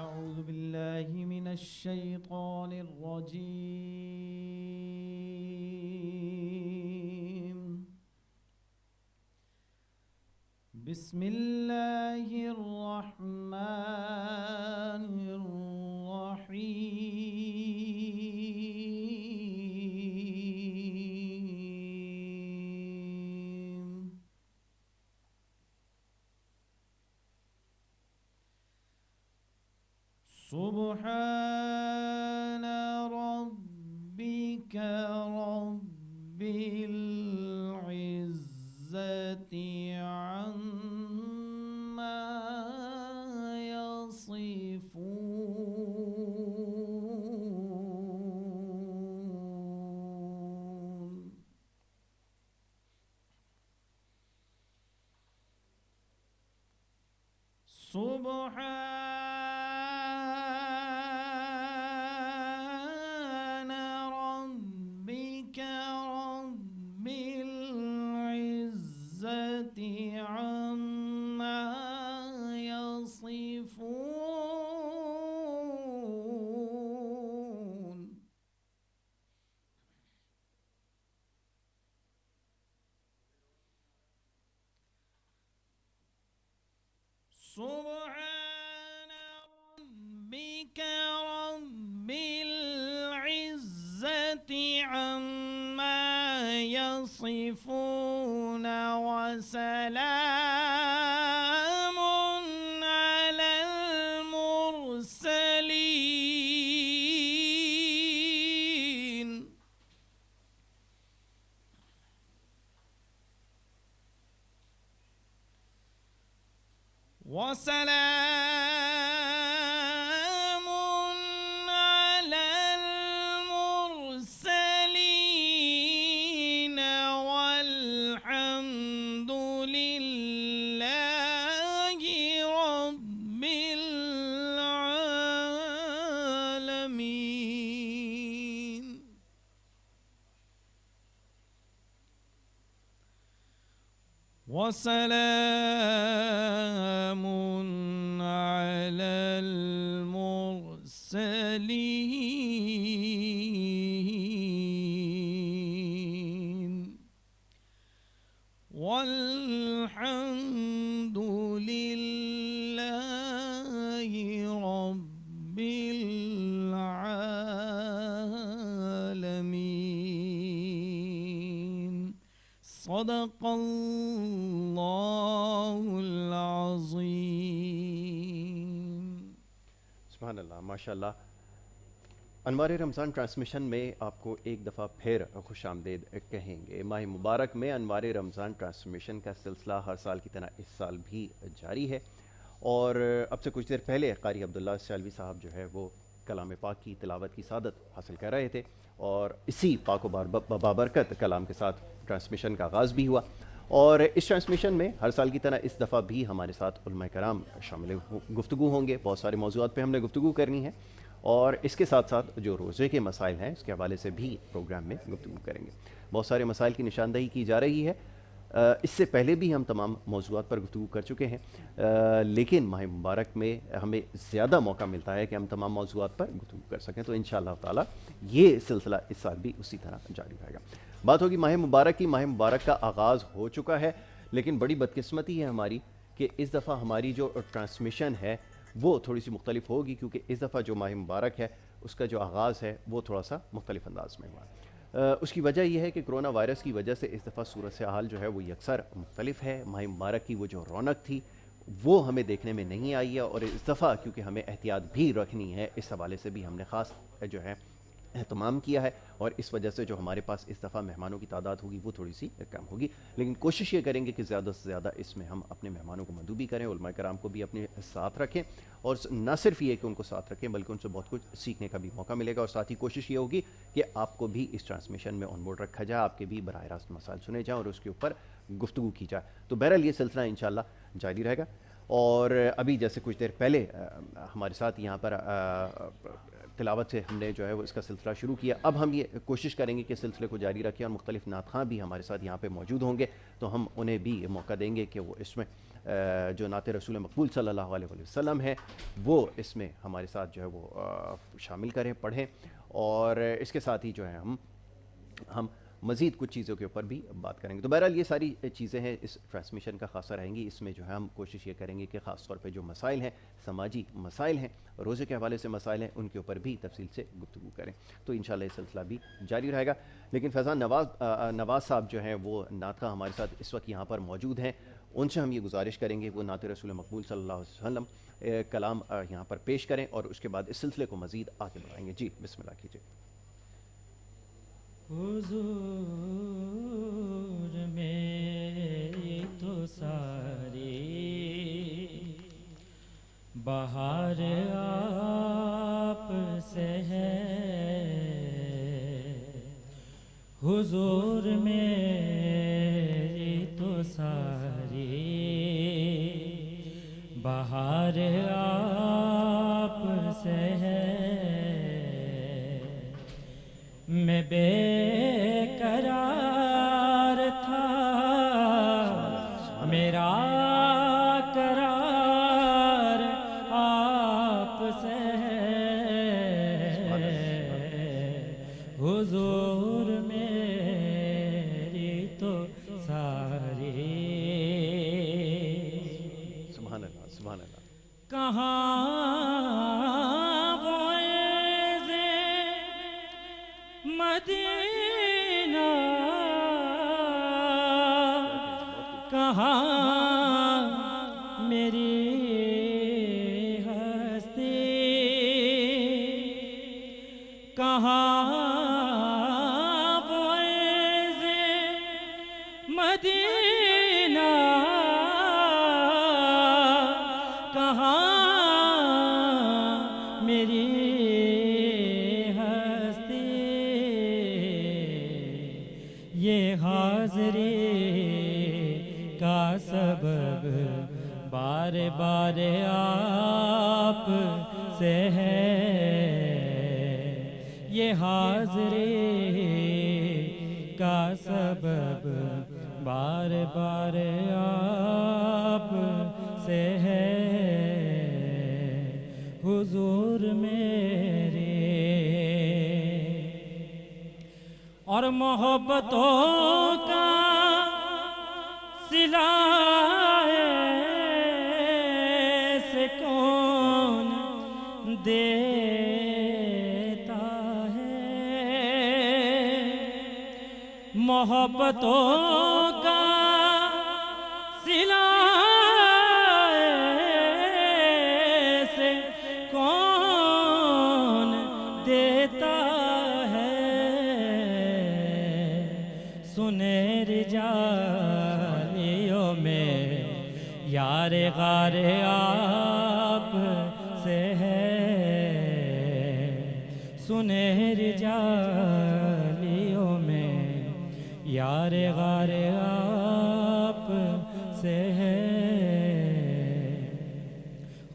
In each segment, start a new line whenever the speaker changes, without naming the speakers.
أعوذ بالله من الشيطان الرجيم. بسم الله الرحمن الرحيم. سبحان ربك رب العزة عما يصفون. سبحان ربك رب العزة عما يصفون. سبحان ربك رب العزة عما يصفون وسلام على المرسلين وسلام على المرسلين والحمد لله رب العالمين. وسلام على المرسلين والحمد لله رب العالمين. صدق اللہ العظیم.
سبحان اللہ، ماشاء اللہ. انوار رمضان ٹرانسمیشن میں آپ کو ایک دفعہ پھر خوش آمدید کہیں گے. ماہ مبارک میں انوار رمضان ٹرانسمیشن کا سلسلہ ہر سال کی طرح اس سال بھی جاری ہے، اور اب سے کچھ دیر پہلے قاری عبداللہ سیالوی صاحب جو ہے وہ کلام پاک کی تلاوت کی سعادت حاصل کر رہے تھے، اور اسی پاک و بابرکت کلام کے ساتھ ٹرانسمیشن کا آغاز بھی ہوا. اور اس ٹرانسمیشن میں ہر سال کی طرح اس دفعہ بھی ہمارے ساتھ علماء کرام شامل گفتگو ہوں گے. بہت سارے موضوعات پہ ہم نے گفتگو کرنی ہے، اور اس کے ساتھ ساتھ جو روزے کے مسائل ہیں اس کے حوالے سے بھی پروگرام میں گفتگو کریں گے. بہت سارے مسائل کی نشاندہی کی جا رہی ہے. اس سے پہلے بھی ہم تمام موضوعات پر گفتگو کر چکے ہیں، لیکن ماہ مبارک میں ہمیں زیادہ موقع ملتا ہے کہ ہم تمام موضوعات پر گفتگو کر سکیں. تو انشاءاللہ تعالی یہ سلسلہ اس سال بھی اسی طرح جاری رہے گا. بات ہوگی ماہ مبارک کی. ماہ مبارک کا آغاز ہو چکا ہے، لیکن بڑی بدقسمتی ہے ہماری کہ اس دفعہ ہماری جو ٹرانسمیشن ہے وہ تھوڑی سی مختلف ہوگی، کیونکہ اس دفعہ جو ماہ مبارک ہے اس کا جو آغاز ہے وہ تھوڑا سا مختلف انداز میں ہوا. اس کی وجہ یہ ہے کہ کرونا وائرس کی وجہ سے اس دفعہ صورتحال جو ہے وہ یکسر مختلف ہے. ماہ مبارک کی وہ جو رونق تھی وہ ہمیں دیکھنے میں نہیں آئی ہے، اور اس دفعہ کیونکہ ہمیں احتیاط بھی رکھنی ہے اس حوالے سے بھی ہم نے خاص جو ہے اہتمام کیا ہے، اور اس وجہ سے جو ہمارے پاس اس دفعہ مہمانوں کی تعداد ہوگی وہ تھوڑی سی کم ہوگی، لیکن کوشش یہ کریں گے کہ زیادہ سے زیادہ اس میں ہم اپنے مہمانوں کو مدعو بھی کریں، علماء کرام کو بھی اپنے ساتھ رکھیں، اور نہ صرف یہ کہ ان کو ساتھ رکھیں بلکہ ان سے بہت کچھ سیکھنے کا بھی موقع ملے گا، اور ساتھ ہی کوشش یہ ہوگی کہ آپ کو بھی اس ٹرانسمیشن میں آن بورڈ رکھا جائے، آپ کے بھی براہ راست مسائل سنے جائیں اور اس کے اوپر گفتگو کی جائے۔ تو بہرحال یہ سلسلہ انشاءاللہ جاری رہے گا، اور ابھی جیسے کچھ دیر پہلے ہمارے ساتھ یہاں پر تلاوت سے ہم نے جو ہے وہ اس کا سلسلہ شروع کیا، اب ہم یہ کوشش کریں گے کہ سلسلے کو جاری رکھیں، اور مختلف نعت خواں بھی ہمارے ساتھ یہاں پہ موجود ہوں گے، تو ہم انہیں بھی موقع دیں گے کہ وہ اس میں جو نعت رسول مقبول صلی اللہ علیہ وسلم ہے وہ اس میں ہمارے ساتھ جو ہے وہ شامل کریں، پڑھیں، اور اس کے ساتھ ہی جو ہے ہم مزید کچھ چیزوں کے اوپر بھی بات کریں گے۔ تو بہرحال یہ ساری چیزیں ہیں اس ٹرانسمیشن کا خاصہ رہیں گی، اس میں جو ہے ہم کوشش یہ کریں گے کہ خاص طور پہ جو مسائل ہیں، سماجی مسائل ہیں، روزے کے حوالے سے مسائل ہیں، ان کے اوپر بھی تفصیل سے گفتگو کریں، تو انشاءاللہ یہ سلسلہ بھی جاری رہے گا۔ لیکن فیضان نواز صاحب جو ہیں وہ نعت خواں ہمارے ساتھ اس وقت یہاں پر موجود ہیں، ان سے ہم یہ گزارش کریں گے وہ نعت رسول مقبول صلی اللہ علیہ وسلم کلام یہاں پر پیش کریں، اور اس کے بعد اس سلسلے کو مزید آگے بڑھائیں گے۔ جی بسم اللہ کیجیے۔
حضور میری تو ساری بہار آپ سے ہے، حضور میری تو ساری بہار آپ سے ہے، میں بے قرار تھا میرا قرار آپ سے ہے، حضور میری تو ساری
سبحان اللہ، سبحان اللہ۔
کہاں مدینہ، کہاں میری ہستی، کہاں فیض مدینہ، کہاں میری یہ حاضری کا سبب بار بار آپ سے ہے، یہ حاضری کا سبب بار بار آپ سے ہے، حضور میرے اور محبتوں کا صلہ سے کون دیتا ہے، محبتوں کا صلہ سے کون دیتا ہے، سنے رجالیوں میں یار غار آپ سے ہے، سنے رجالیوں میں یار غار آپ سے ہے،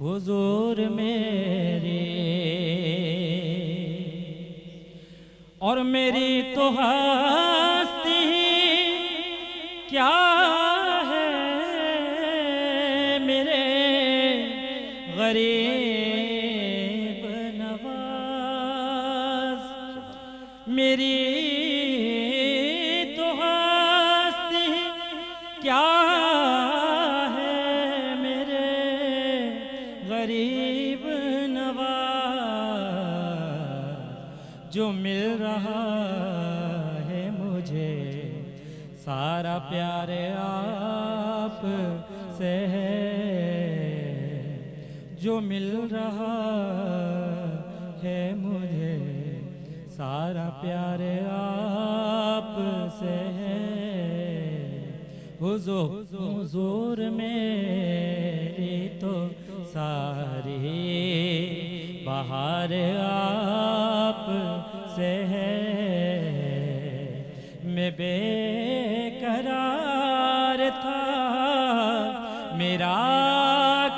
حضور میری اور میری تو ہستی کیا ہے، میرے غریب نواز، میری تو ہستی کیا ہے، میرے غریب نواز، جو مل رہا ہے مجھے سارا پیار آپ سے ہے، جو مل رہا ہے مجھے سارا پیار آپ سے ہے حضور میری تو ساری بہار آپ سے ہے میں بے قرار تھا میرا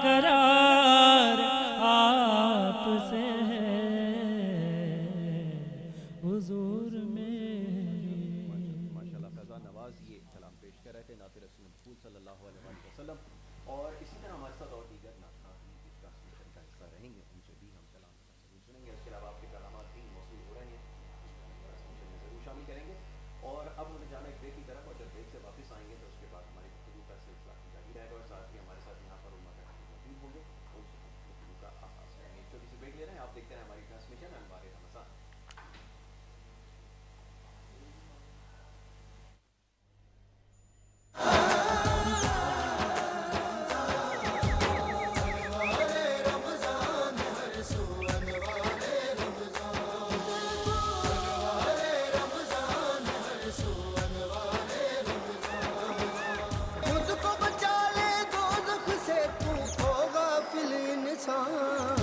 قرار آپ سے ہے حضور میری
ماشاءاللہ فیضان نواز یہ کلام پیش کر رہے تھے نعت رسول مقبول صلی اللہ علیہ وآلہ وسلم، اور اسی طرح ہمارے ساتھ اور دیگر نعتخواں بھی اس ٹرانسمیشن کا حصہ رہیں گے، ان سے بھی ہم کلام ضرور سنیں گے۔ اس کے علاوہ آپ کے کلامات بھی موصول ہو رہے ہیں، ٹرانسمیشن میں ضرور شامل کریں گے۔ اور اب ہمیں جانا ایک بریک کی طرف، اور جب بریک سے واپس آئیں گے تو اس کے بعد ہماری گفتگو کا سلسلہ جاری رہے گا، اور ساتھ ہی ہمارے ساتھ یہاں پر علماء کرام موجود ہوں گے، ان سے گفتگو کا آغاز کریں گے۔ چھوٹی سی بریک لے رہے ہیں، آپ دیکھتے ہیں ہماری ٹرانسمیشن انوار رمضان۔
خود کو بچا لے دوزخ سے تو ہو غافل انسان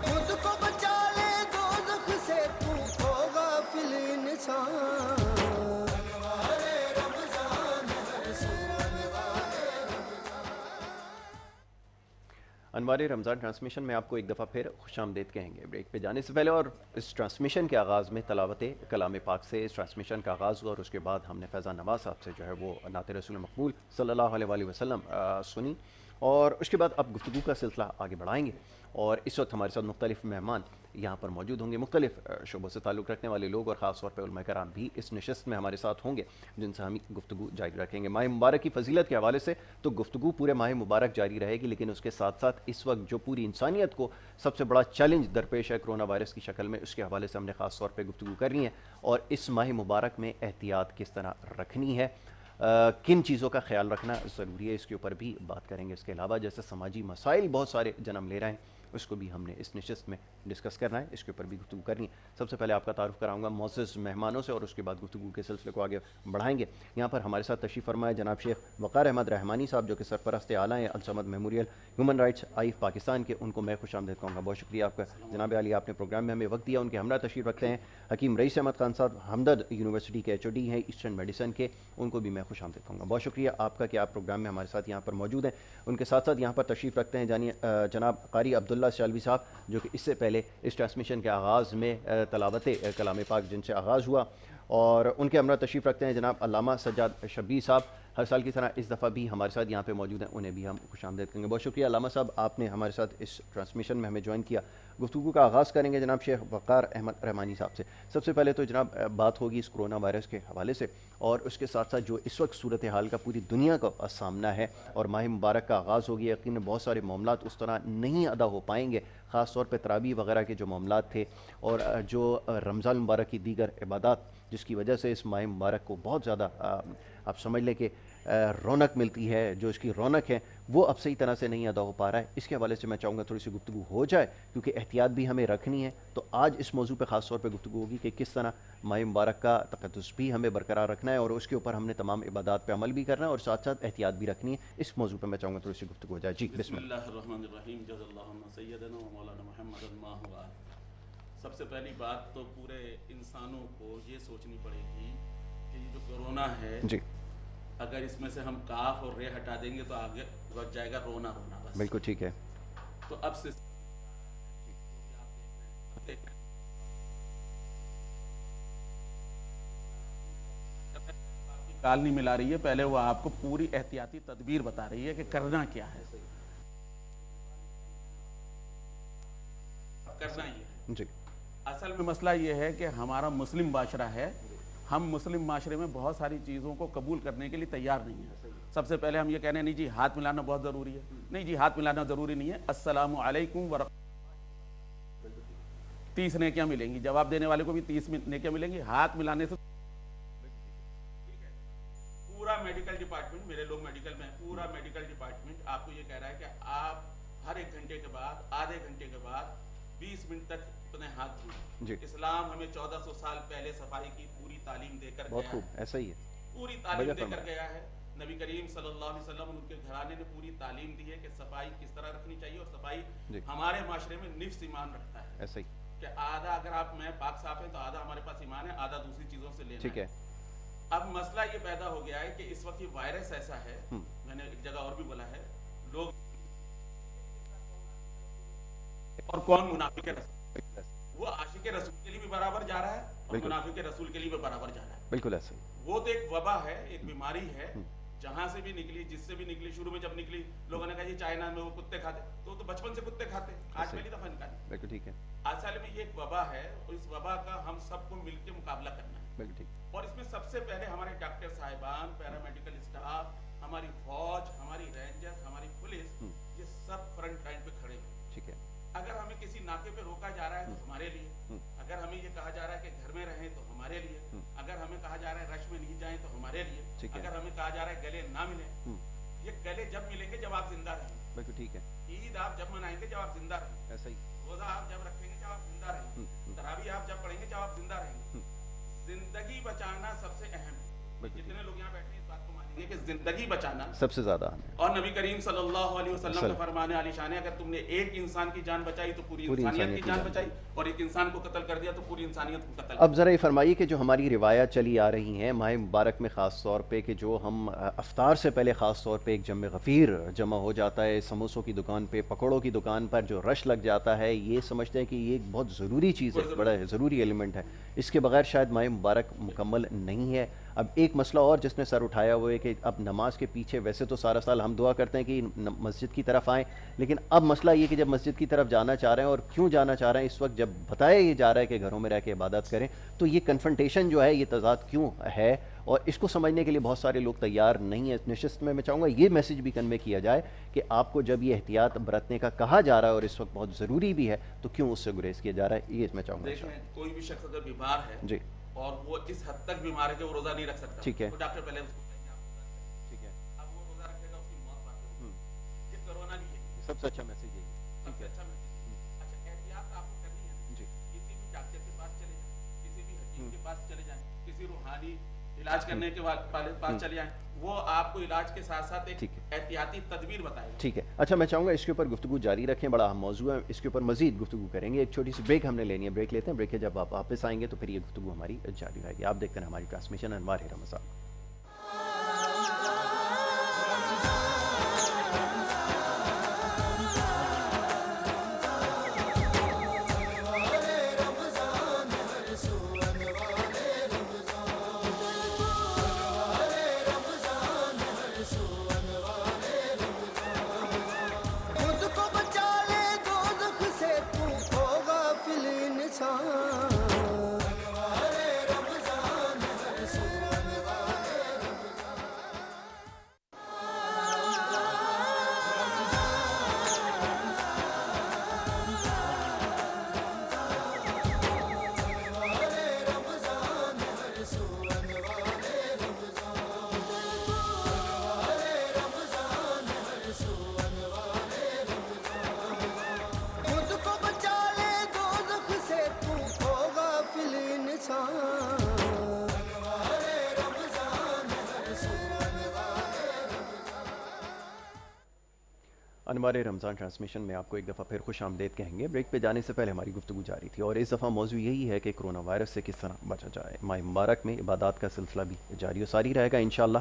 خود کو بچا لے دوزخ سے تو ہو غافل انسان
انوار رمضان ٹرانسمیشن میں آپ کو ایک دفعہ پھر خوش آمدید کہیں گے۔ بریک پہ جانے سے پہلے اور اس ٹرانسمیشن کے آغاز میں تلاوت کلام پاک سے اس ٹرانسمیشن کا آغاز ہوا، اور اس کے بعد ہم نے فیضان نواز صاحب سے جو ہے وہ نعت رسول مقبول صلی اللہ علیہ وآلہ وسلم سنی، اور اس کے بعد اب گفتگو کا سلسلہ آگے بڑھائیں گے۔ اور اس وقت ہمارے ساتھ مختلف مہمان یہاں پر موجود ہوں گے، مختلف شعبوں سے تعلق رکھنے والے لوگ، اور خاص طور پہ علماء کرام بھی اس نشست میں ہمارے ساتھ ہوں گے، جن سے ہم گفتگو جاری رکھیں گے۔ ماہ مبارک کی فضیلت کے حوالے سے تو گفتگو پورے ماہ مبارک جاری رہے گی، لیکن اس کے ساتھ ساتھ اس وقت جو پوری انسانیت کو سب سے بڑا چیلنج درپیش ہے کرونا وائرس کی شکل میں، اس کے حوالے سے ہم نے خاص طور پہ گفتگو کرنی ہے، اور اس ماہ مبارک میں احتیاط کس طرح رکھنی ہے، کن چیزوں کا خیال رکھنا ضروری ہے، اس کے اوپر بھی بات کریں گے۔ اس کے علاوہ جیسے سماجی مسائل بہت سارے جنم لے رہے ہیں، اس کو بھی ہم نے اس نشست میں ڈسکس کرنا ہے، اس کے اوپر بھی گفتگو کرنی ہے۔ سب سے پہلے آپ کا تعارف کراؤں گا معزز مہمانوں سے، اور اس کے بعد گفتگو کے سلسلے کو آگے بڑھائیں گے۔ یہاں پر ہمارے ساتھ تشریف فرمائے جناب شیخ وقار احمد رحمانی صاحب، جو کہ سرپرست اعلیٰ ہیں الصمد میموریل ہیومن رائٹس آئیف پاکستان کے، ان کو میں خوش آمدید کہوں گا۔ بہت شکریہ آپ کا جناب عالی، آپ نے پروگرام میں ہمیں وقت دیا۔ ان کے ہمراہ تشریف رکھتے ہیں حکیم رئیس احمد خان صاحب، ہمدرد یونیورسٹی کے ایچ او ڈی ہیں ایسٹرن میڈیسن کے، ان کو بھی میں خوش آمدید کہوں گا۔ بہت شکریہ آپ کا کہ آپ پروگرام میں ہمارے ساتھ یہاں پر موجود ہیں۔ ان کے ساتھ ساتھ یہاں پر تشریف رکھتے ہیں جناب قاری عبداللہ سیالوی صاحب، جو کہ اس سے پہلے اس ٹرانسمیشن کے آغاز میں تلاوت کلام پاک جن سے آغاز ہوا، اور ان کے ہمراہ تشریف رکھتے ہیں جناب علامہ سجاد شبیر صاحب، ہر سال کی طرح اس دفعہ بھی ہمارے ساتھ یہاں پہ موجود ہیں، انہیں بھی ہم خوش آمدید کریں گے۔ بہت شکریہ علامہ صاحب، آپ نے ہمارے ساتھ اس ٹرانسمیشن میں ہمیں جوائن کیا۔ گفتگو کا آغاز کریں گے جناب شیخ وقار احمد رحمانی صاحب سے۔ سب سے پہلے تو جناب بات ہوگی اس کرونا وائرس کے حوالے سے، اور اس کے ساتھ ساتھ جو اس وقت صورتحال کا پوری دنیا کا سامنا ہے، اور ماہ مبارک کا آغاز ہوگی، یقیناً بہت سارے معاملات اس طرح نہیں ادا ہو پائیں گے، خاص طور پہ تراویح وغیرہ کے جو معاملات تھے، اور جو رمضان مبارک کی دیگر عبادات، جس کی وجہ سے اس ماہ مبارک کو بہت زیادہ آپ سمجھ لیں کہ رونق ملتی ہے، جو اس کی رونق ہے وہ اب صحیح طرح سے نہیں ادا ہو پا رہا ہے۔ اس کے حوالے سے میں چاہوں گا تھوڑی سی گفتگو ہو جائے، کیونکہ احتیاط بھی ہمیں رکھنی ہے۔ تو آج اس موضوع پہ خاص طور پہ گفتگو ہوگی کہ کس طرح ماہ مبارک کا تقدس بھی ہمیں برقرار رکھنا ہے، اور اس کے اوپر ہم نے تمام عبادات پہ عمل بھی کرنا ہے، اور ساتھ ساتھ احتیاط بھی رکھنی ہے۔ اس موضوع پہ میں چاہوں گا تھوڑی سی گفتگو ہو جائے۔ جی
بسم اللہ الرحمن الرحیم، جزا اللہ سیدنا و مولانا محمد ما ہوا۔ سب سے پہلی بات تو پورے انسانوں کو یہ سوچنی پڑے گی کہ یہ جو کرونا ہے،
جی
اگر اس میں سے ہم کاف اور رے ہٹا دیں گے تو آگے بچ جائے گا رونا رونا بس۔
بالکل ٹھیک ہے۔
تو اب سے کال نہیں ملا رہی ہے، پہلے وہ آپ کو پوری احتیاطی تدبیر بتا رہی ہے کہ کرنا کیا ہے، کرنا یہ ہے۔
جی
اصل میں مسئلہ یہ ہے کہ ہمارا مسلم معاشرہ ہے، ہم مسلم معاشرے میں بہت ساری چیزوں کو قبول کرنے کے لیے تیار نہیں ہیں. سب سے پہلے ہم یہ کہنے نہیں جی ہاتھ ملانا بہت ضروری ہے. نہیں جی ہاتھ ملانا ضروری نہیں ہے. السلام علیکم ورحمۃ 30 نیکیاں ملیں گی. جواب دینے والے کو بھی 30 نیکیاں ملیں گی. ہاتھ ملانے سے پورا میڈیکل ڈپارٹمنٹ, میرے لوگ میڈیکل میں ہیں, پورا میڈیکل ڈپارٹمنٹ آپ کو یہ کہہ رہا ہے کہ آپ ہر 1 گھنٹے کے بعد, آدھے گھنٹے کے بعد 20 منٹ تک اپنے ہاتھ دھوئیں.
جی.
اسلام ہمیں 1400 سال پہلے صفائی کی پوری تعلیم دے کر
بہت
گیا
خوب,
ہے,
ایسا ہی ہے.
پوری تعلیم دے کر گیا ہے. نبی کریم صلی اللہ علیہ وسلم ان کے گھرانے نے پوری تعلیم دی ہے کہ صفائی کس طرح رکھنی چاہیے, اور صفائی ہمارے معاشرے میں نفس ایمان رکھتا ہے.
ایسا ہی
کہ آدھا اگر آپ میں پاک صاف ہیں تو آدھا ہمارے پاس ایمان ہے, آدھا دوسری چیزوں سے لینا.
ٹھیک ہے.
اب مسئلہ یہ پیدا ہو گیا ہے کہ اس وقت یہ وائرس ایسا ہے, میں نے ایک جگہ اور بھی بولا ہے, لوگ اور کون منافق رسول, وہ عاشق رسول کے لیے بھی برابر جا رہا ہے اور منافق رسول کے لیے بھی برابر جا رہا ہے.
بالکل ایسا ہی.
وہ تو ایک وبا ہے, ایک بیماری ہے, جہاں سے بھی نکلی, جس سے بھی نکلی. شروع میں جب نکلی لوگوں نے کہا یہ چائنا میں وہ کتے کھاتے, تو بچپن سے کتے کھاتے, آج پہلی دفعہ نکالی.
بالکل ٹھیک ہے.
اصل میں یہ ایک وبا ہے, اور اس وبا کا ہم سب کو مل کے مقابلہ کرنا ہے.
بالکل ٹھیک.
اور اس میں سب سے پہلے ہمارے ڈاکٹر صاحبان, پیرامیڈیکل اسٹاف, ہماری فوج, ہماری رینجرز, ہماری پولیس, یہ سب فرنٹ لائن پہ کھڑے ہیں.
ٹھیک ہے.
اگر ہمیں کسی ناکے پہ روکا جا رہا ہے تو ہمارے لیے, اگر ہمیں یہ کہا جا رہا ہے کہ گھر میں رہیں تو ہمارے لیے, اگر ہمیں کہا جا رہا ہے رش میں نہیں جائیں تو ہمارے لیے, اگر ہمیں کہا جا رہا ہے گلے نہ ملیں, یہ گلے جب ملیں گے جب آپ زندہ رہیں.
بالکل ٹھیک ہے.
عید آپ جب منائیں گے جب آپ زندہ رہیں,
ایسا ہی.
روزہ آپ جب رکھیں گے جب آپ زندہ رہیں گے, تراویح آپ جب پڑھیں گے جب آپ زندہ رہیں گے. زندگی بچانا سب سے اہم ہے. جتنے لوگ یہاں بیٹھے ہیں اس بات کو مانیں گے کہ زندگی بچانا
سب سے زیادہ.
اور نبی کریم صلی اللہ علیہ وسلم کا فرمان عالی شان ہے, اگر تم نے ایک انسان کی جان بچائی تو پوری انسانیت کی جان بچائی, اور ایک انسان کو قتل کر دیا تو پوری انسانیت کو قتل.
اب ذرا یہ فرمائیے کہ جو ہماری روایات چلی آ رہی ہیں ماہ مبارک میں خاص طور پہ, کہ جو ہم افطار سے پہلے خاص طور پہ ایک جمع غفیر جمع ہو جاتا ہے سموسوں کی دکان پہ, پکوڑوں کی دکان پر جو رش لگ جاتا ہے, یہ سمجھتے ہیں کہ یہ ایک بہت ضروری چیز ہے, بڑا ضروری ایلیمنٹ ہے, اس کے بغیر شاید ماہ مبارک مکمل نہیں ہے. اب ایک مسئلہ اور جس نے سر اٹھایا وہ ہے کہ اب نماز کے پیچھے ویسے تو سارا سال ہم دعا کرتے ہیں کہ مسجد کی طرف آئیں, لیکن اب مسئلہ یہ کہ جب مسجد کی طرف جانا چاہ رہے ہیں, اور کیوں جانا چاہ رہے ہیں اس وقت جب بتایا یہ جا رہا ہے کہ گھروں میں رہ کے عبادت کریں, تو یہ کنفرنٹیشن جو ہے, یہ تضاد کیوں ہے, اور اس کو سمجھنے کے لیے بہت سارے لوگ تیار نہیں ہیں. اس نشست میں چاہوں گا یہ میسیج بھی کنوے کیا جائے کہ آپ کو جب یہ احتیاط برتنے کا کہا جا رہا ہے اور اس وقت بہت ضروری بھی ہے, تو کیوں اس سے گریز کیا جا رہا ہے, یہ اس میں چاہوں گا.
دیکھیں, کوئی بھی شخص اگر بیمار ہے
جی,
اور وہ اس حد تک بیمار ہے کہ وہ روزہ نہیں رکھ سکتا,
ٹھیک ہے,
تو ڈاکٹر پہلے اس کو کہیں گے آپ روزہ رکھیں.
ٹھیک ہے.
اب وہ روزہ رکھے گا, اس کی موت باقی ہوگی. یہ کرونا نہیں ہے,
سب سے اچھا میسیج ہے.
سب سے اچھا میسیج. اچھا, احتیاط آپ کو کرنی ہے.
جی.
کسی بھی ڈاکٹر کے پاس چلے جائیں, کسی بھی حکیم کے پاس چلے جائیں, کسی روحانی علاج کرنے کے پاس چلے جائیں, وہ آپ کو علاج کے ساتھ ساتھ ایک احتیاطی تدبیر بتائے گا.
ٹھیک ہے. اچھا, میں چاہوں گا اس کے اوپر گفتگو جاری رکھیں, بڑا اہم موضوع ہے, اس کے اوپر مزید گفتگو کریں گے. ایک چھوٹی سی بریک ہم نے لینی ہے, بریک لیتے ہیں, بریک کے جب آپ واپس آئیں گے تو پھر یہ گفتگو ہماری جاری رہے گی. آپ دیکھتے ہیں ہماری ٹرانسمیشن انوار رمضان.
خود کو بچا لے دوزخ سے, تو ہو غافل انسان. خود کو بچا لے دوزخ سے, تو ہو غافل انسان.
انوار رمضان ٹرانسمیشن میں آپ کو ایک دفعہ پھر خوش آمدید کہیں گے. بریک پہ جانے سے پہلے ہماری گفتگو جاری تھی, اور اس دفعہ موضوع یہی ہے کہ کرونا وائرس سے کس طرح بچا جائے. ماہ مبارک میں عبادات کا سلسلہ بھی جاری و ساری رہے گا انشاءاللہ.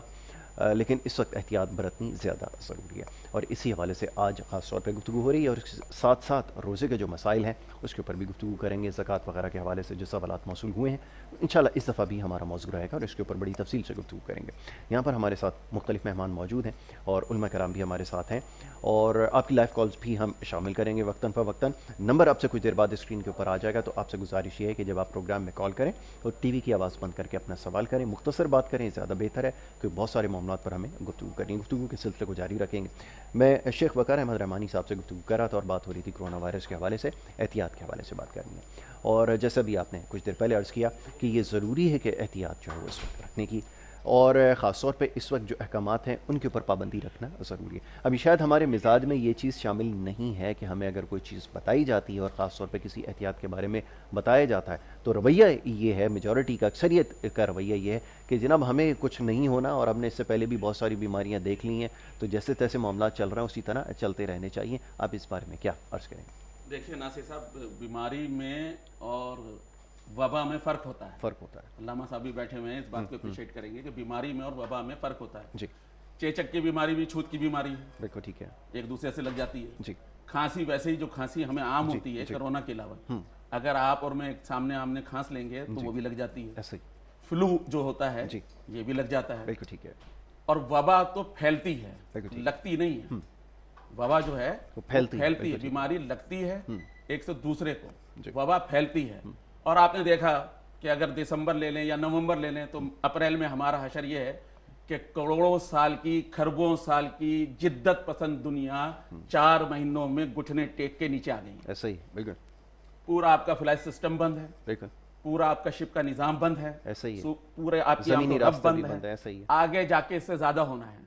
لیکن اس وقت احتیاط برتنی زیادہ ضروری ہے، اور اسی حوالے سے آج خاص طور پہ گفتگو ہو رہی ہے، اور اس کے ساتھ ساتھ روزے کے جو مسائل ہیں اس کے اوپر بھی گفتگو کریں گے، زکوٰۃ وغیرہ کے حوالے سے جو سوالات موصول ہوئے ہیں انشاءاللہ اس دفعہ بھی ہمارا موضوع رہے گا اور اس کے اوپر بڑی تفصیل سے گفتگو کریں گے۔ یہاں پر ہمارے ساتھ مختلف مہمان موجود ہیں اور علماء کرام بھی ہمارے ساتھ ہیں، اور آپ کی لائیو کالز بھی ہم شامل کریں گے وقتاً فوقتاً۔ نمبر آپ سے کچھ دیر بعد اسکرین کے اوپر آ جائے گا، تو آپ سے گزارش یہ ہے کہ جب آپ پروگرام میں کال کریں تو ٹی وی کی آواز بند کر کے اپنا سوال کریں، مختصر بات کریں، زیادہ بہتر ہے کیونکہ بہت سارے معاملات پر ہمیں گفتگو کرنی ہے، گفتگو کے سلسلے کو جاری رکھیں گے۔ میں شیخ وقار احمد رحمانی صاحب سے گفتگو کر رہا تھا اور بات ہو رہی تھی کرونا وائرس کے حوالے سے، احتیاط کے حوالے سے بات کرنی ہے، اور جیسا بھی آپ نے کچھ دیر پہلے عرض کیا کہ یہ ضروری ہے کہ احتیاط جو ہے وہ اس وقت رکھنے کی، اور خاص طور پہ اس وقت جو احکامات ہیں ان کے اوپر پابندی رکھنا ضروری ہے۔ ابھی شاید ہمارے مزاج میں یہ چیز شامل نہیں ہے کہ ہمیں اگر کوئی چیز بتائی جاتی ہے اور خاص طور پہ کسی احتیاط کے بارے میں بتایا جاتا ہے تو رویہ یہ ہے، میجورٹی کا، اکثریت کا رویہ یہ ہے کہ جناب ہمیں کچھ نہیں ہونا، اور ہم نے اس سے پہلے بھی بہت ساری بیماریاں دیکھ لی ہیں، تو جیسے تیسے معاملات چل رہے ہیں اسی طرح چلتے رہنے چاہیے۔ آپ اس بارے میں کیا عرض کریں گے؟
دیکھیے ناصر صاحب، بیماری میں اور وبا میں فرق ہوتا ہے،
فرق ہوتا ہے
علامہ صاحب بھی بیٹھے ہوئے ہیں، اس بات کو اپریشیٹ کریں گے کہ بیماری میں اور وبا میں فرق ہوتا ہے۔
جی
چیچک کی بیماری بھی چھوت کی بیماری ہے،
بالکل ٹھیک ہے،
ایک دوسرے سے لگ جاتی ہے۔
جی
کھانسی ویسے ہی جو کھانسی ہمیں عام ہوتی ہے کرونا کے علاوہ، اگر آپ اور میں سامنے آمنے کھانس لیں گے تو وہ بھی لگ جاتی ہے۔
ایسے ہی
فلو جو ہوتا ہے
جی
یہ بھی لگ جاتا ہے،
بالکل ٹھیک ہے،
اور وبا تو پھیلتی ہے،
بالکل ٹھیک،
لگتی نہیں ہے۔ وبا جو ہے
وہ پھیلتی
ہے، بیماری لگتی ہے ایک سے دوسرے کو، وبا پھیلتی ہے۔ اور آپ نے دیکھا کہ اگر دسمبر لے لیں یا نومبر لے لیں تو اپریل میں ہمارا حشر یہ ہے کہ کروڑوں سال کی، خربوں سال کی جدت پسند دنیا 4 مہینوں میں گھٹنے ٹیک کے نیچے آ گئی۔
ایسا ہی بالکل،
پورا آپ کا فلائٹ سسٹم بند ہے،
بالکل
پورا آپ کا شپ کا نظام بند ہے،
ایسا ہی ہے،
پورے آپ کی
زمینی
آمد و رفت
راستہ بھی
بند
بند ہے،
ہے۔
ایسا ہی ہے،
آگے جا کے اس سے زیادہ ہونا ہے۔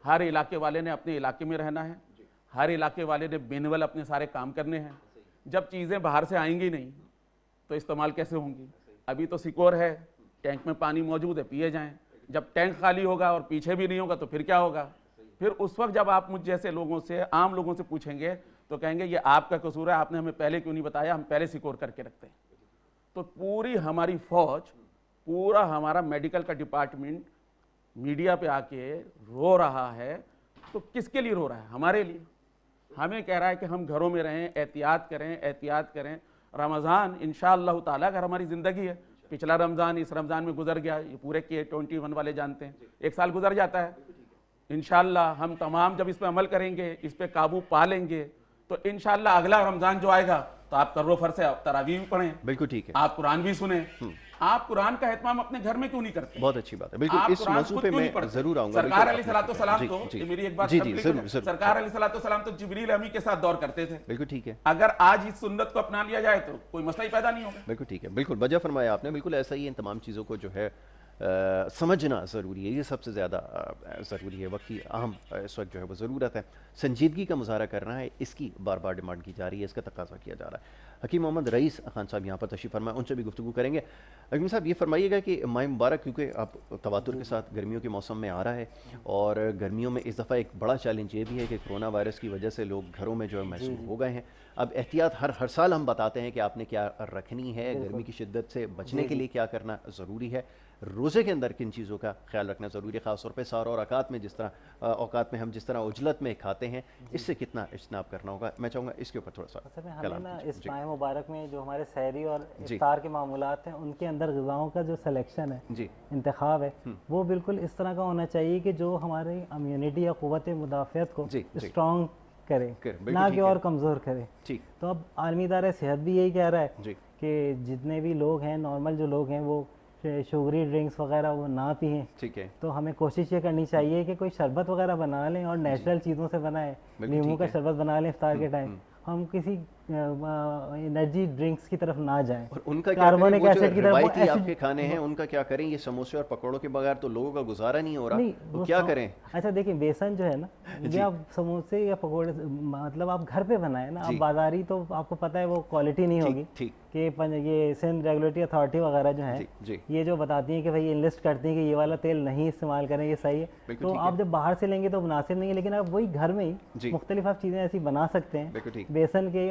ہر علاقے والے نے اپنے علاقے میں رہنا ہے، ہر علاقے والے نے بینول اپنے سارے کام کرنے ہیں۔ جب چیزیں باہر سے آئیں گی نہیں تو استعمال کیسے ہوں گی؟ ابھی تو سیکور ہے، ٹینک میں پانی موجود ہے، پیے جائیں۔ جب ٹینک خالی ہوگا اور پیچھے بھی نہیں ہوگا تو پھر کیا ہوگا؟ پھر اس وقت جب آپ مجھ جیسے لوگوں سے، عام لوگوں سے پوچھیں گے تو کہیں گے یہ آپ کا قصور ہے، آپ نے ہمیں پہلے کیوں نہیں بتایا، ہم پہلے سیکور کر کے رکھتے ہیں۔ تو پوری ہماری فوج، پورا ہمارا میڈیکل کا ڈپارٹمنٹ میڈیا پہ آ کے رو رہا ہے، تو کس کے لیے رو رہا ہے؟ ہمارے لیے۔ ہمیں کہہ رہا ہے کہ ہم گھروں میں رہیں، احتیاط کریں، احتیاط کریں۔ رمضان انشاءاللہ تعالیٰ اگر ہماری زندگی ہے، پچھلا رمضان اس رمضان میں گزر گیا، یہ پورے کے 21 والے جانتے ہیں، 1 سال گزر جاتا ہے۔ انشاءاللہ ہم تمام جب اس پہ عمل کریں گے، اس پہ قابو پا لیں گے، تو انشاءاللہ اگلا رمضان جو آئے گا تو آپ کرو فر سے تراویح بھی پڑھیں،
بالکل ٹھیک ہے،
آپ قرآن بھی سنیں۔ آپ قرآن کا اہتمام اپنے گھر میں کیوں نہیں کرتے؟
بہت اچھی بات ہے، بالکل
آپ
اس
قرآن
موضوع
خود
پہ
کیوں
میں
نہیں پڑھتے؟
ضرور آؤں گا۔
سرکار علیہ الصلوۃ والسلام تو،
جی
یہ میری ایک بات
جی
سب
ضرور
لکھیں،
ضرور،
سرکار علیہ الصلوۃ والسلام تو جبریل امی کے ساتھ دور کرتے تھے۔
بالکل ٹھیک ہے،
اگر آج اس سنت کو اپنا لیا جائے تو کوئی مسئلہ ہی پیدا نہیں ہوگا۔
بالکل ٹھیک ہے، بالکل وجہ فرمایا آپ نے، بالکل ایسا ہی ان تمام چیزوں کو جو ہے سمجھنا ضروری ہے، یہ سب سے زیادہ ضروری ہے، وقت کی اہم اس وقت جو ہے وہ ضرورت ہے، سنجیدگی کا مظاہرہ کرنا ہے، اس کی بار بار ڈیمانڈ کی جا رہی ہے، اس کا تقاضا کیا جا رہا ہے۔ حکیم محمد رئیس خان صاحب یہاں پر تشریف فرمائے، ان سے بھی گفتگو کریں گے۔ حکیم صاحب یہ فرمائیے گا کہ ماہ مبارک کیونکہ آپ تواتر کے ساتھ گرمیوں کے موسم میں آ رہا ہے، اور گرمیوں میں اس دفعہ ایک بڑا چیلنج یہ بھی ہے کہ کرونا وائرس کی وجہ سے لوگ گھروں میں جو ہے محصور ہو گئے ہیں۔ اب احتیاط ہر سال ہم بتاتے ہیں کہ آپ نے کیا رکھنی ہے، گرمی کی شدت سے بچنے کے لیے کیا کرنا ضروری ہے، روزے کے اندر کن چیزوں کا خیال رکھنا ضروری ہے، خاص طور پہ سحر اور اوقات میں اوقات میں ہم جس طرح عجلت میں کھاتے ہیں، اس سے کتنا اجتناب کرنا ہوگا۔ میں چاہوں گا اس کے اوپر تھوڑا سا
ہمیں نا اس ماہ مبارک میں جو ہمارے سحری اور افطار کے معمولات ہیں ان کے اندر غذاؤں کا جو سلیکشن ہے،
جی
انتخاب ہے، وہ بالکل اس طرح کا ہونا چاہیے کہ جو ہماری امیونٹی یا قوت مدافعت کو اسٹرانگ کرے، نہ کہ اور کمزور کرے۔
ٹھیک،
تو اب عالمی ادارہ صحت بھی یہی کہہ رہا ہے
جی
کہ جتنے بھی لوگ ہیں، نارمل جو لوگ ہیں، وہ شوگری ڈرنکس وغیرہ وہ نہ پئیں۔
ٹھیک ہے،
تو ہمیں کوشش یہ کرنی چاہیے کہ کوئی شربت وغیرہ بنا لیں اور نیچرل چیزوں سے بنائیں، لیموں کا شربت بنا لیں افطار کے ٹائم، ہم کسی انرجی ڈرنکس کی طرف نہ جائیں،
اور ان کا کیا
کاربونک
کریں، وہ
ایسڈ کی
جو
طرف۔
روایتی آپ کے کھانے ہیں ان کا کیا کریں؟ یہ سموسے اور پکوڑوں کے بغیر تو لوگوں کا گزارا نہیں ہو رہا، تو کیا کریں؟
اچھا دیکھیں، بیسن جو ہے نا، یہ آپ سموسے یا پکوڑے مطلب آپ گھر پہ بنائیں نا، آپ بازاری تو آپ کو پتہ ہے وہ کوالٹی نہیں ہوگی، کہ یہ سندھ ریگولیٹری اتھارٹی وغیرہ جو ہیں یہ جو بتاتی ہیں کہ بھائی انلسٹ کرتی ہیں کہ یہ والا تیل نہیں استعمال کریں، یہ صحیح ہے، تو آپ جب باہر سے لیں گے تو مناسب نہیں ہے، لیکن آپ وہی گھر میں ہی مختلف آپ چیزیں ایسی بنا سکتے ہیں۔ بیسن کے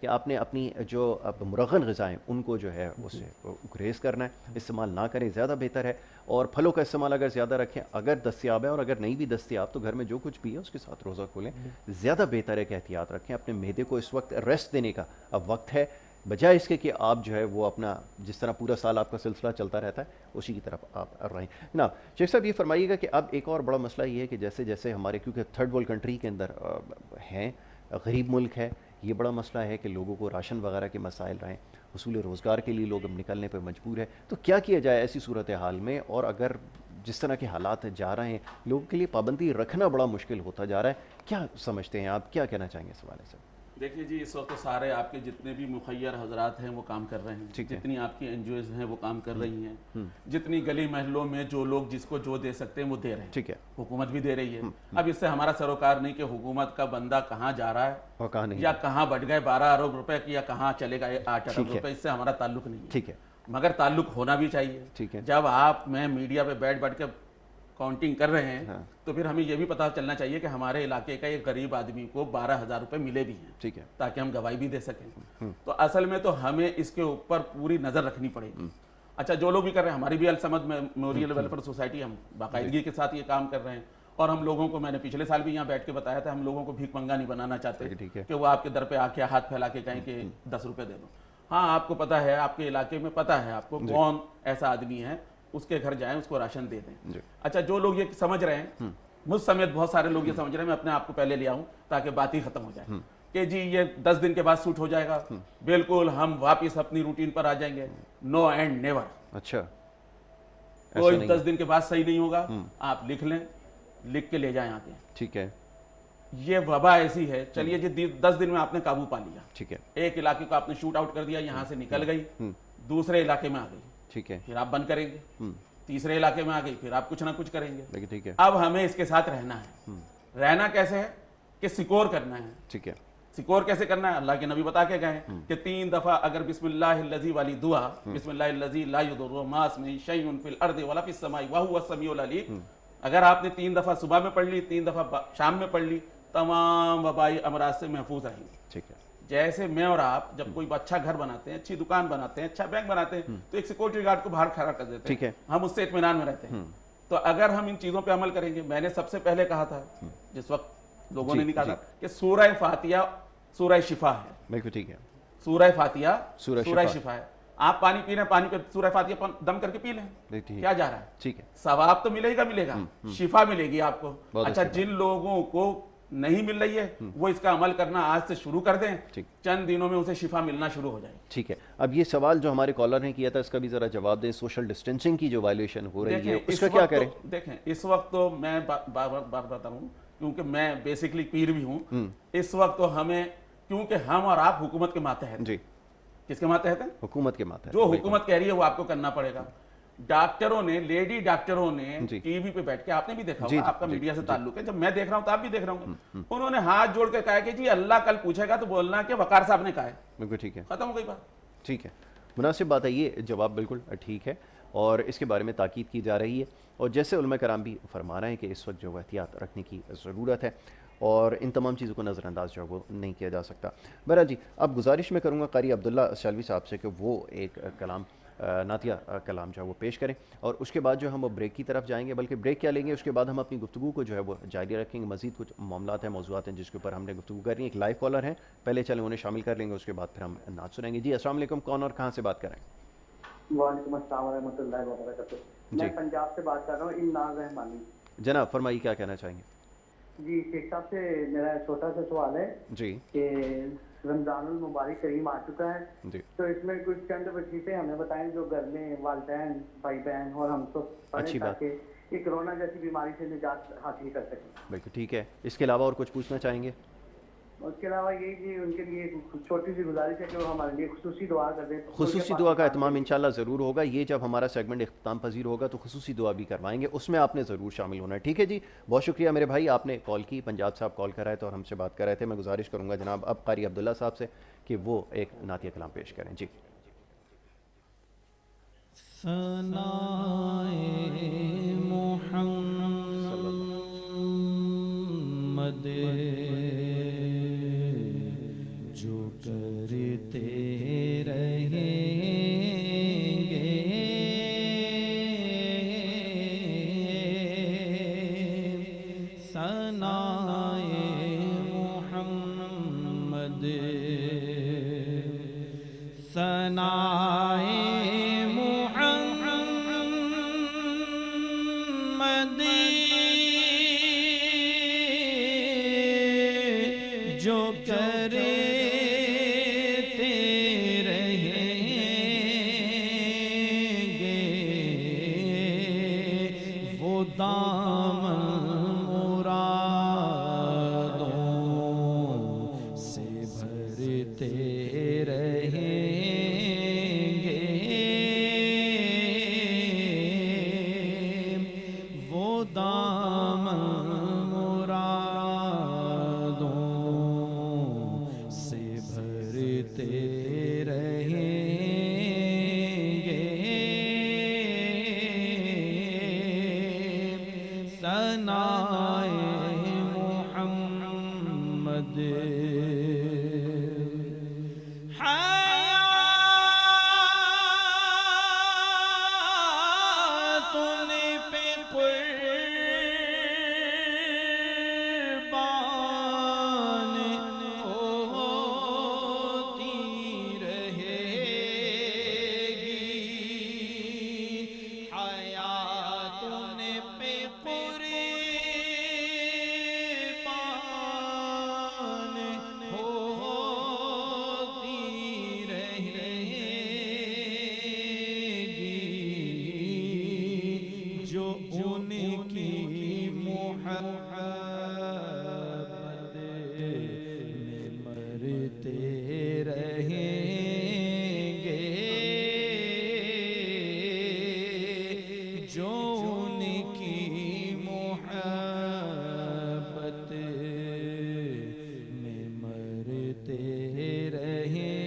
کہ آپ نے اپنی جو مرغن غذائیں ان کو جو ہے اسے گریز کرنا ہے، استعمال نہ کریں زیادہ بہتر ہے. اور پھلوں کا استعمال اگر زیادہ رکھیں، اگر دستیاب ہے، اور اگر نہیں بھی دستیاب تو گھر میں جو کچھ بھی ہے اس کے ساتھ روزہ کھولیں. زیادہ بہتر ہے کہ احتیاط رکھیں. اپنے معدے کو اس وقت ریسٹ دینے کا اب وقت ہے، بجائے اس کے کہ آپ جو ہے وہ اپنا جس طرح پورا سال آپ کا سلسلہ چلتا رہتا ہے اسی کی طرف آپ رہیں. جناب شیخ صاحب یہ فرمائیے گا کہ اب ایک اور بڑا مسئلہ یہ ہے کہ جیسے جیسے ہمارے کیونکہ تھرڈ ورلڈ کنٹری کے اندر ہیں، غریب ملک ہے، یہ بڑا مسئلہ ہے کہ لوگوں کو راشن وغیرہ کے مسائل رہیں، حصول روزگار کے لیے لوگ اب نکلنے پہ مجبور ہے. تو کیا کیا جائے ایسی صورتحال میں؟ اور اگر جس طرح کے حالات جا رہے ہیں لوگوں کے لیے پابندی رکھنا بڑا مشکل ہوتا جا رہا ہے، کیا سمجھتے ہیں آپ، کیا کہنا چاہیں گے اس حوالے سے؟
دیکھیے جی، اس وقت سارے آپ کے جتنے بھی مخیر حضرات ہیں وہ کام کر رہے ہیں، جتنی آپ کی این جی اوز ہیں وہ کام کر رہی ہیں، جتنی گلی محلوں میں جو لوگ جس کو جو دے سکتے ہیں وہ دے رہے ہیں. ٹھیک ہے، حکومت بھی دے رہی ہے. اب اس سے ہمارا سروکار نہیں کہ حکومت کا بندہ کہاں جا رہا ہے یا کہاں بڑھ گئے 12 ارب روپے کی یا کہاں چلے گئے 8 ارب روپے، اس سے ہمارا تعلق نہیں ہے. ٹھیک ہے، مگر تعلق ہونا بھی چاہیے. ٹھیک ہے، جب آپ میں میڈیا پہ بیٹھ کے کاؤنٹنگ کر رہے ہیں تو پھر ہمیں یہ بھی پتہ چلنا چاہیے کہ ہمارے علاقے کا ایک غریب آدمی کو 12,000 روپے ملے بھی ہیں. ٹھیک ہے، تاکہ ہم گواہی بھی دے سکیں. تو اصل میں تو ہمیں اس کے اوپر پوری نظر رکھنی پڑے گی. اچھا، جو لوگ بھی کر رہے ہیں، ہماری بھی الصمد میموریل ویلفیئر سوسائٹی، ہم باقاعدگی کے ساتھ یہ کام کر رہے ہیں. اور ہم لوگوں کو، میں نے پچھلے سال بھی یہاں بیٹھ کے بتایا تھا، ہم لوگوں کو بھیک منگا نہیں بنانا چاہتے کہ وہ آپ کے در پہ آ کے ہاتھ پھیلا کے کہیں کہ 10 روپے دے دو. ہاں، آپ کو پتہ ہے، آپ کے علاقے میں پتہ ہے آپ کو کون ایسا آدمی ہے، اس کے گھر جائیں، اس کو راشن دے دیں. اچھا، جو لوگ یہ سمجھ رہے ہیں، مجھ سمیت بہت سارے لوگ یہ سمجھ رہے ہیں، میں اپنے آپ کو پہلے لے آؤں تاکہ بات ہی ختم ہو جائے کہ جی یہ 10 دن کے بعد سوٹ ہو جائے گا، بالکل ہم واپس اپنی روٹین پر آ جائیں گے. نو اینڈ نیور. اچھا، کوئی 10 دن کے بعد صحیح نہیں ہوگا. آپ لکھ لیں، لکھ کے لے جائیں آتے ہیں. ٹھیک ہے، یہ وبا ایسی ہے. چلیے جی 10 دن میں آپ نے قابو پا لیا. ٹھیک ہے، ایک علاقے کو آپ نے شوٹ آؤٹ کر دیا، یہاں سے نکل گئی، دوسرے علاقے میں آ گئی. ٹھیک ہے، پھر آپ بند کریں گے. تیسرے علاقے میں آ گئی، پھر آپ کچھ نہ کچھ کریں گے. ٹھیک ہے، اب ہمیں اس کے ساتھ رہنا ہے. رہنا کیسے ہے کہ سکور کرنا ہے. ٹھیک ہے، سکور کیسے کرنا ہے؟ اللہ کے نبی بتا کے گئے کہ 3 دفعہ اگر بسم اللہ الذی والی دعا، بسم اللہ الذی لا یضر مع اسمہ شیء فی الارض ولا فی السماء وهو السمیع العلیم، اگر آپ نے 3 دفعہ صبح میں پڑھ لی، 3 دفعہ شام میں پڑھ لی، تمام وبائی امراض سے محفوظ رہیں گے. ٹھیک ہے، جیسے میں اور آپ جب کوئی اچھا گھر بناتے ہیں، اچھی دکان بناتے ہیں، اچھا بینک بناتے ہیں، تو ایک سیکورٹی گارڈ کو باہر کھڑا کر دیتے ہیں. ہم اس سے اطمینان میں رہتے ہیں. تو اگر ہم ان چیزوں پہ عمل کریں گے، میں نے سب سے پہلے کہا تھا جس وقت لوگوں نے نہیں کہا تھا کہ سورہ فاتحہ سورہ شفا ہے. بالکل ٹھیک ہے، سورہ فاتحہ سورہ شفا ہے. آپ پانی پی رہے ہیں، پانی پہ سورہ فاتحہ دم کر کے پی لیں، کیا جا رہا ہے؟ ٹھیک ہے، ثواب تو ملے گا، شفا ملے گی آپ کو. اچھا، جن لوگوں کو نہیں مل رہی ہے وہ اس کا عمل کرنا آج سے شروع کر دیں، چند دنوں میں اسے شفا ملنا شروع ہو جائے. ٹھیک ہے، اب یہ سوال جو ہمارے کالر نے کیا تھا اس کا بھی ذرا جواب دیں. سوشل ڈسٹینسنگ کی جو وائلیشن ہو رہی ہے اس کا کیا کریں؟ دیکھیں، اس وقت تو میں بار بتاؤں کیونکہ میں بیسکلی پیر بھی ہوں. اس وقت تو ہمیں، کیونکہ ہم اور آپ حکومت کے ماتحت، جی کس کے ماتحت ہیں؟ حکومت کے ماتحت. جو حکومت کہہ رہی ہے وہ آپ کو کرنا پڑے گا. ڈاکٹروں نے، لیڈی ڈاکٹروں نے ٹی وی پہ بیٹھ کے، آپ نے بھی دیکھا ہوگا، آپ کا میڈیا سے تعلق ہے، جب میں دیکھ رہا ہوں تو آپ بھی دیکھ رہا ہوں، انہوں نے ہاتھ جوڑ کے کہا کہ جی اللہ کل پوچھے گا تو بولنا کہ وقار صاحب نے کہا ہے. بالکل ٹھیک ہے، ختم ہو گئی بات. ٹھیک ہے، مناسب بات ہے، یہ جواب بالکل ٹھیک ہے اور اس کے بارے میں تاکید کی جا رہی ہے. اور جیسے علماء کرام بھی فرما رہے ہیں کہ اس وقت جو احتیاط رکھنے کی ضرورت ہے اور ان تمام چیزوں کو نظر انداز جو ہے وہ نہیں کیا جا سکتا. بہرحال جی، اب گزارش میں کروں گا قاری عبداللہ شالوی صاحب سے کہ وہ ایک کلام، نعتیہ کلام جو ہے وہ پیش کریں اور اس کے بعد جو ہم وہ بریک کی طرف جائیں گے. بلکہ بریک کیا لیں گے، اس کے بعد ہم اپنی گفتگو کو جو ہے وہ جاری رکھیں گے. مزید کچھ معاملات ہیں، موضوعات ہیں جس کے اوپر ہم نے گفتگو کرنی ہے. ایک لائیو کالر ہیں، پہلے چلیں انہیں شامل کر لیں گے، اس کے بعد پھر ہم نعت سنیں گے. جی السلام علیکم، کون اور کہاں سے بات کر رہے ہیں؟
وعلیکم السلام ورحمۃ اللہ وبرکاتہ. میں پنجاب سے بات کر رہا ہوں، امناز رحمانی.
جناب فرمائیے، کیا کہنا چاہیں گے؟
جی شیخ صاحب سے میرا چھوٹا سا سوال ہے
جی کہ
رمضان المبارک کریم آ چکا ہے، جی تو اس میں کچھ چند وظیفے ہمیں بتائیں جو گھر میں والدین، بھائی بہن اور ہم سب پڑھیں تاکہ یہ کرونا جیسی بیماری سے نجات حاصل کر سکیں.
بالکل ٹھیک ہے. اس کے علاوہ اور کچھ پوچھنا چاہیں گے؟
اس کے علاوہ یہ کہ ان کے لیے چھوٹی سی گزارش ہے کہ وہ ہمارے لیے خصوصی دعا کر دیں.
خصوصی دعا کا اہتمام انشاءاللہ ضرور ہوگا. یہ جب ہمارا سیگمنٹ اختتام پذیر ہوگا تو خصوصی دعا بھی کروائیں گے، اس میں آپ نے ضرور شامل ہونا ہے. ٹھیک ہے جی، بہت شکریہ میرے بھائی، آپ نے کال کی. پنجاب صاحب کال کر رہے تھے اور ہم سے بات کر رہے تھے. میں گزارش کروں گا جناب اب قاری عبداللہ صاحب سے کہ وہ ایک نعتیہ کلام پیش کریں. جی
ثنائے محمد ثنائے محمد جو کرتے رہیں گے وہ دامن مرادوں سے بھرتے رہیں گے وہ دامن مرادوں سے بھرتے رہیں گے ثنائے محمد حیاتن پہ قربان ہوتی رہے گی حیاتن پہ قربان ہوتی رہے گی جو ان کی محبت میں مرتے رہیں گے جو ان کی محبت میں مرتے رہیں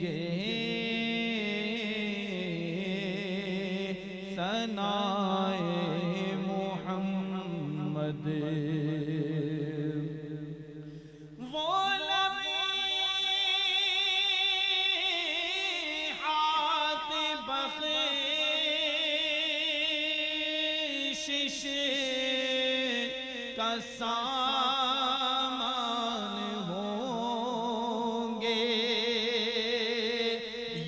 گے ثنائے محمد وہ لمحات بخشش کا سامان ہوں گے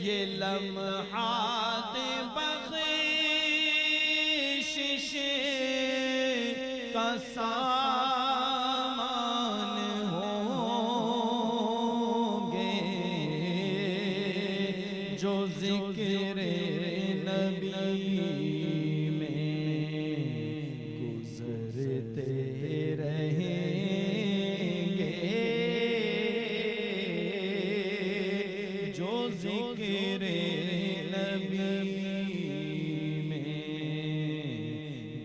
یہ لمحات بخشش کا سامان ہوں گے جو ذکر نبی میں گزرتے رہیں گے جو ذکر نبی میں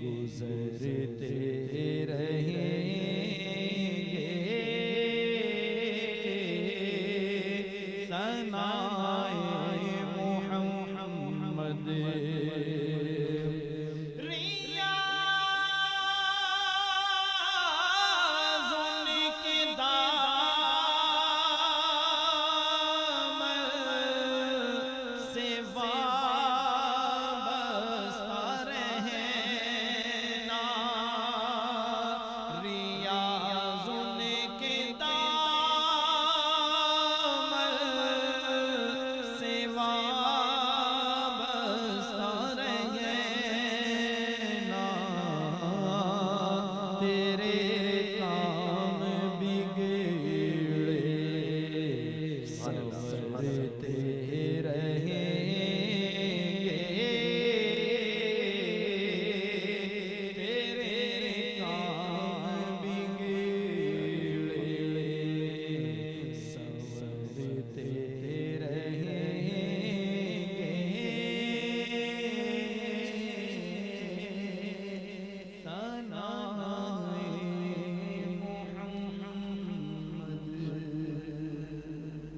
گزرتے رہیں گے ثنائے محمد ریاض ان کے دامن سے وابستہ رہنا ریاض ان کے دامن سے وابستہ رہنا تیرے کام بگڑے سنورتے رہیں گے تیرے کام بگڑے سنورتے رہیں گے ثنائے محمد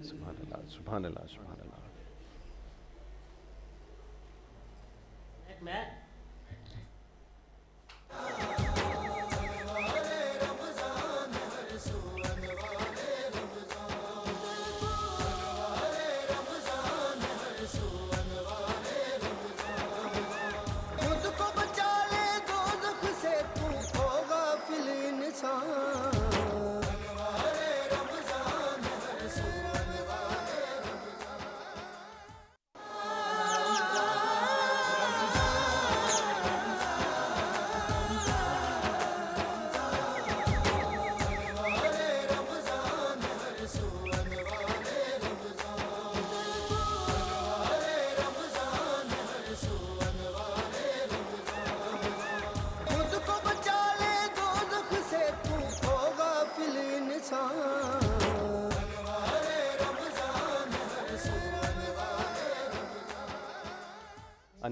سبحان اللہ سبحان اللہ سبحان اللہ
خود کو بچا لے دوزخ سے تو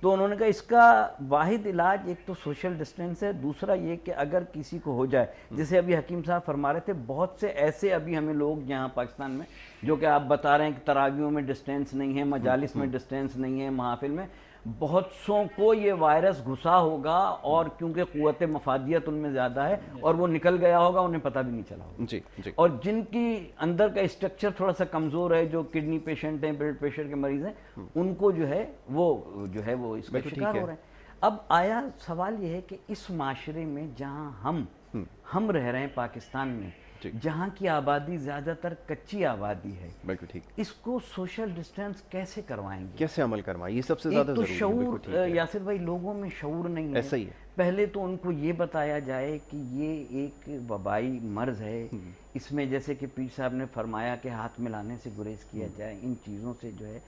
تو انہوں نے کہا اس کا واحد علاج ایک تو سوشل ڈسٹینس ہے، دوسرا یہ کہ اگر کسی کو ہو جائے، جیسے ابھی حکیم صاحب فرما رہے تھے، بہت سے ایسے ابھی ہمیں لوگ یہاں پاکستان میں جو کہ آپ بتا رہے ہیں کہ تراویحوں میں ڈسٹینس نہیں ہے، مجالس میں ڈسٹینس نہیں ہے، محافل میں بہت سوں کو یہ وائرس گھسا ہوگا، اور کیونکہ قوت مفادیت ان میں زیادہ ہے اور وہ نکل گیا ہوگا، انہیں پتہ بھی نہیں چلا ہوگا۔ اور جن کی اندر کا اسٹرکچر تھوڑا سا کمزور ہے، جو کڈنی پیشنٹ ہیں، بلڈ پریشر کے مریض ہیں، ان کو جو ہے وہ اس کا شکار ہو رہے ہیں۔ اب آیا سوال یہ ہے کہ اس معاشرے میں جہاں ہم رہ رہے ہیں پاکستان میں، جہاں کی آبادی زیادہ تر کچی آبادی ہے،
بالکل ٹھیک،
اس کو سوشل ڈسٹینس کیسے کروائیں گے،
کیسے عمل کروائیں، یہ سب سے زیادہ ضروری ہے۔
شعور یاسر بھائی، لوگوں میں شعور نہیں ہے۔
ایسا ہی ہے،
پہلے تو ان کو یہ بتایا جائے کہ یہ ایک وبائی مرض ہے، اس میں جیسے کہ پیر صاحب نے فرمایا کہ ہاتھ ملانے سے گریز کیا جائے، ان چیزوں سے جو ہے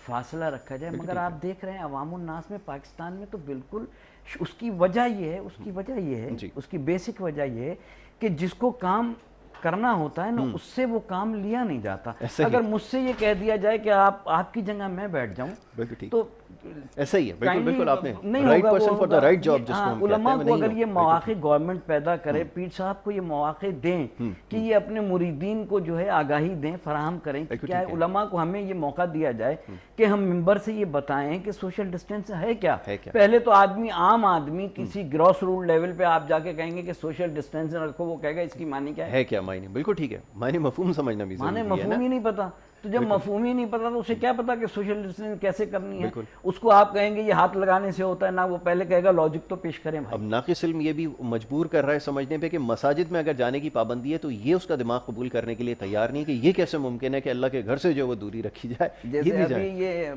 فاصلہ رکھا جائے، مگر آپ دیکھ رہے ہیں عوام الناس میں پاکستان میں تو بالکل اس کی وجہ یہ ہے، اس کی بیسک وجہ یہ ہے کہ جس کو کام کرنا ہوتا ہے نا، اس سے وہ کام لیا نہیں جاتا۔ اگر مجھ سے یہ کہہ دیا جائے کہ آپ کی جگہ میں بیٹھ جاؤں تو
ایسا ہی ہے، بالکل آپ نے right person for the right job جس کو ہم کہتے ہیں۔
علماء کو اگر یہ مواقع گورنمنٹ پیدا کرے، پیر صاحب کو یہ مواقع دیں کہ یہ اپنے مریدین کو جو ہے آگاہی دیں، فراہم کریں، کیا ہے علماء کو ہمیں یہ موقع دیا جائے کہ ہم منبر سے یہ بتائیں کہ سوشل ڈسٹینس ہے کیا۔ پہلے تو عام آدمی کسی گراس روٹ لیول پہ آپ جا کے کہیں گے کہ سوشل ڈسٹینس رکھو، وہ کہے گا اس کی معنی کیا ہے،
کیا معنی، بالکل ٹھیک ہے، معنی مفہوم سمجھنا بھی ضروری ہے،
مفہوم ہی نہیں پتا۔ تو جب مفہوم ہی نہیں پتا تو اسے کیا پتا کہ سوشل ڈسٹینس کیسے کرنی ہے؟ اس کو آپ کہیں گے یہ ہاتھ لگانے سے ہوتا ہے نا، وہ پہلے کہے گا لاجک تو پیش کریں۔
اب ناقص علم یہ بھی مجبور کر رہا ہے سمجھنے پہ کہ مساجد میں اگر جانے کی پابندی ہے تو یہ اس کا دماغ قبول کرنے کے لیے تیار نہیں کہ یہ کیسے ممکن ہے کہ اللہ کے گھر سے جو وہ دوری رکھی جائے۔
جیسے ابھی یہ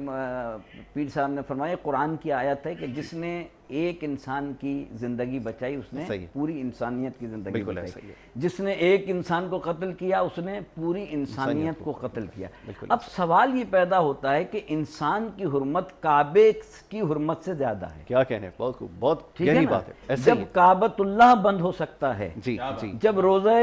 پیر صاحب نے فرمایا، قرآن کی آیت ہے کہ جس نے ایک انسان کی زندگی بچائی اس نے پوری انسانیت کی زندگی بچائی، جس نے ایک انسان کو قتل کیا اس نے پوری انسانیت کو قتل کیا۔ اب سوال یہ پیدا ہوتا ہے کہ انسان کی حرمت کعبے کی حرمت سے زیادہ ہے۔
کیا کہنے، بہت گہری بات ہے۔
جب کعبۃ اللہ بند ہو سکتا ہے، جب روضہ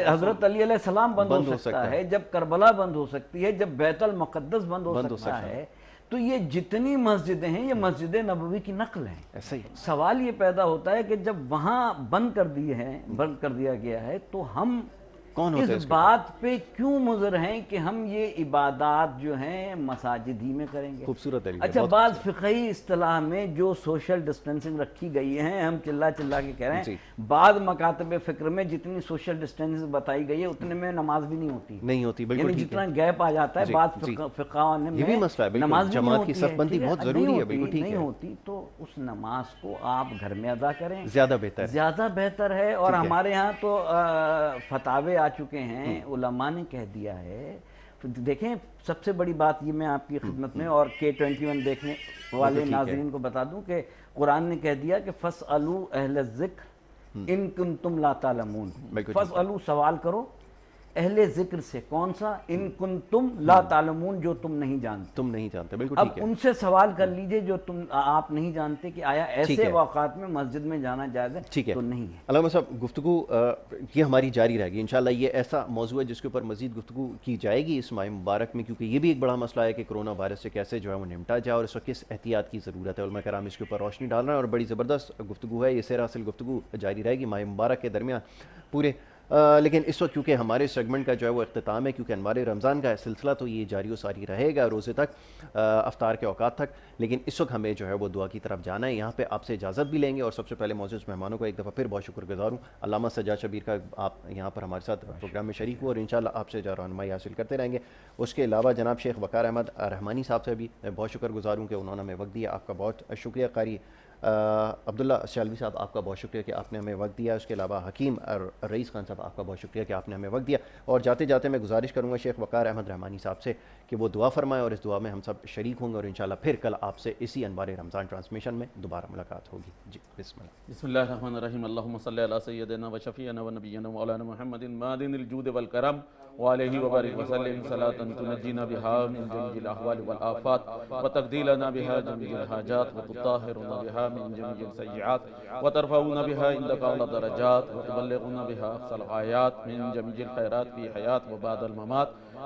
حضرت علی علیہ السلام بند ہو سکتا ہے، جب کربلا بند ہو سکتی ہے، جب بیت المقدس بند ہو سکتا ہے، تو یہ جتنی مسجدیں ہیں یہ مسجد نبوی کی نقل ہیں۔
ایسا ہی
سوال یہ پیدا ہوتا ہے کہ جب وہاں بند کر دیا گیا ہے تو ہم اس بات پہ کیوں مضر ہیں کہ ہم یہ عبادات جو ہیں مساجد ہی میں کریں گے؟
خوبصورت۔
اچھا، بعض فقہی اصطلاح میں جو سوشل ڈسٹینسنگ رکھی گئی ہیں، ہم چلا کے کہہ رہے ہیں، بعض مکاتب فکر میں جتنی سوشل ڈسٹینسنگ بتائی گئی ہے اتنے میں نماز بھی نہیں ہوتی، یعنی جتنا گیپ آ جاتا ہے بعض فقہاء نے نماز
جماعت کی صف بندی بہت ضروری ہے، بالکل ٹھیک ہے،
نہیں ہوتی، تو اس نماز کو آپ گھر میں ادا کریں،
زیادہ بہتر ہے۔ اور
ہمارے ہاں تو فتاوے آ چکے ہیں، علماء نے کہہ دیا ہے۔ دیکھیں، سب سے بڑی بات یہ میں آپ کی خدمت میں اور K21 دیکھنے والے ناظرین کو بتا دوں کہ قرآن نے کہہ دیا کہ فَاسْأَلُوا أَهْلَ الذِّكْرِ إِن كُنتُمْ لَا تَعْلَمُونَ، فَاسْأَلُوا سوال کرو اہل ذکر سے، کون سا؟ ان کنتم لا تعلمون، جو تم نہیں جانتے، بالکل ٹھیک ہے۔ اب ان سے سوال کر لیجئے جو آپ نہیں جانتے کہ آیا ایسے واقعات میں مسجد میں جانا جائز ہے تو نہیں ہے۔
علامہ صاحب، گفتگو یہ ہماری جاری رہے گی انشاءاللہ۔ یہ ایسا موضوع ہے جس کے اوپر مزید گفتگو کی جائے گی اس ماہ مبارک میں، کیونکہ یہ بھی ایک بڑا مسئلہ ہے کہ کرونا وائرس سے کیسے جو ہے وہ نمٹا جائے اور اس وقت کس احتیاط کی ضرورت ہے۔ علماء کرام اس کے اوپر روشنی ڈال رہے ہیں اور بڑی زبردست گفتگو ہے، یہ سیر حاصل گفتگو جاری رہے گی ماہ مبارک کے درمیان پورے۔ لیکن اس وقت کیونکہ ہمارے سیگمنٹ کا جو ہے وہ اختتام ہے، کیونکہ انوار رمضان کا سلسلہ تو یہ جاری و ساری رہے گا روزے تک، افطار کے اوقات تک، لیکن اس وقت ہمیں جو ہے وہ دعا کی طرف جانا ہے۔ یہاں پہ آپ سے اجازت بھی لیں گے اور سب سے پہلے معزز مہمانوں کو ایک دفعہ پھر بہت شکر گزار ہوں، علامہ سجاد شبیر کا، آپ یہاں پر ہمارے ساتھ پروگرام میں شریک ہوں اور انشاءاللہ آپ سے جو رہنمائی حاصل کرتے رہیں گے۔ اس کے علاوہ جناب شیخ وقار احمد رحمانی صاحب سے بھی میں بہت شکر گزار ہوں کہ انہوں نے ہمیں وقت دیا، آپ کا بہت شکریہ۔ قاری عبداللہ شالوی صاحب، آپ کا بہت شکریہ کہ آپ نے ہمیں وقت دیا۔ اس کے علاوہ حکیم اور رئیس خان صاحب، آپ کا بہت شکریہ کہ آپ نے ہمیں وقت دیا۔ اور جاتے جاتے میں گزارش کروں گا شیخ وقار احمد رحمانی صاحب سے کہ وہ دعا فرمائیں اور اس دعا میں ہم سب شریک ہوں گے اور انشاءاللہ پھر کل آپ سے اسی انوار رمضان ٹرانسمیشن میں دوبارہ ملاقات ہوگی۔ جی بسم اللہ۔
بسم اللہ الرحمن الرحیم، اللہم صلی علی سیدنا و شفیعنا و نبینا مولانا محمد مادن الجود والکرم وعلیہ وبارک وسلم صلاة تنجینا بها من جميع الاحوال والآفات وتقدیلنا بها جميع الحاجات وتطهرنا بها من جميع السیئات وترفعنا بها عندك اعلی الدرجات وتبلغنا بها اقصى الغایات من جميع الخیرات فی حیات و بعد الممات